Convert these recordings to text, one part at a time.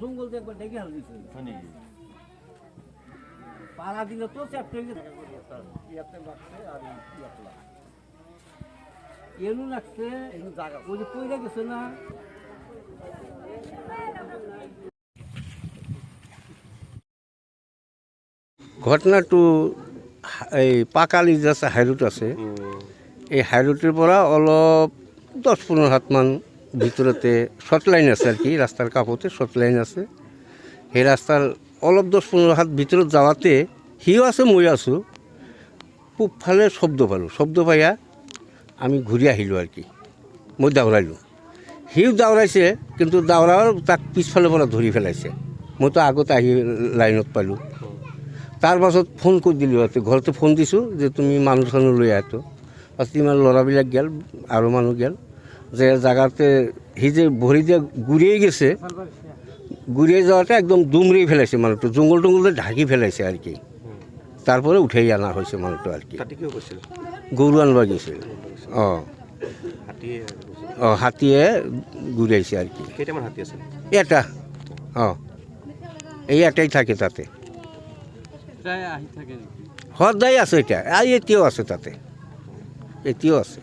জঙ্গল একবার ডেকে হাল দিচ্ছে পাড়া দিলে তো এলু লাগছে ওই যে পয়লা গেছে না ঘটনাটো এই পাকালি যে আছে হাইরোড আছে এই হাইরোডের পৰা অলপ 10-15 হাতমান ভিতৰতে শর্ট লাইন আছে আর কি রাস্তার কাপতে শর্ট লাইন আছে সেই রাস্তার অলপ 10-15 হাত ভিতৰত যাওয়াতে সিও আছে মই আছোঁ পূবফালে শব্দ পাইয়া আমি ঘূৰি আহিলোঁ আর কি মই দাউৰাইলোঁ সিও দাউৰাইছে কিন্তু দাউৰাৰ তাক পিছফালৰ পৰা ধৰি পেলাইছে মইতো আগত আহি লাইনত পালোঁ তাৰ পাছত ফোন কৰি দিলোঁ ইয়াতে ঘৰতে ফোন দিছোঁ যে তুমি মানুহ চানুহ লৈ আহতো পাছত ইমান ল'ৰাবিলাক গেল আৰু মানুহ গেল যে জাগাতে সি যে ভৰি দিয়ে গুৰিয়ে গেছে গুৰিয়ে যাওয়াতে একদম দুমড়ি ফেলাইছে মানুহটো জঙ্গল টঙ্গলে ঢাকি ফেলাইছে আর কি তারপরে উঠাই আনা হয়েছে মানুহটো আর কি গরু আনবা গেছিল হাতীয়ে ঘুরাইছে আর কি এটা এই এটাই থাকে তাতে সদায় আছে এটা আর এতিয়াও আছে তাতে এতিয়াও আছে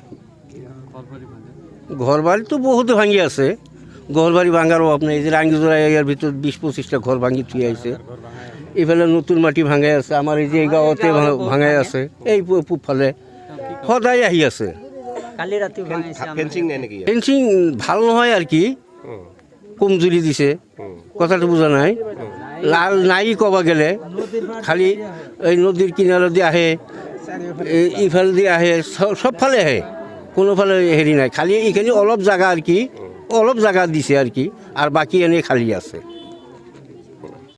ঘর বাড়ি তো বহুত ভাঙি আছে ঘর বাড়ি ভাঙার অভাব নেই এই যে রাঙ্গিজোড়া এর ভিতর 20-25টা ঘর ভাঙি থুয়ে আছে এফালে নতুন মাটি ভাঙাই আছে আমার এই যে এই গাঁৱতে ভাঙাই আছে এই পূবফালে সদায় আহি আছে ফেন্সিং ভাল নহয় আর কি কমজুরি দিছে কথাটো বুঝা নাই লাল নাই কবা গেলে খালি এই নদীর কিনারে দিয়ে আহে ইফাল দিয়ে আহে সব ফালে আহে কোনো ফালে হেৰি নাই খালি এইখানে অলপ জায়গা আর কি অলপ জায়গা দিছে আর কি আর বাকি এনে খালি আছে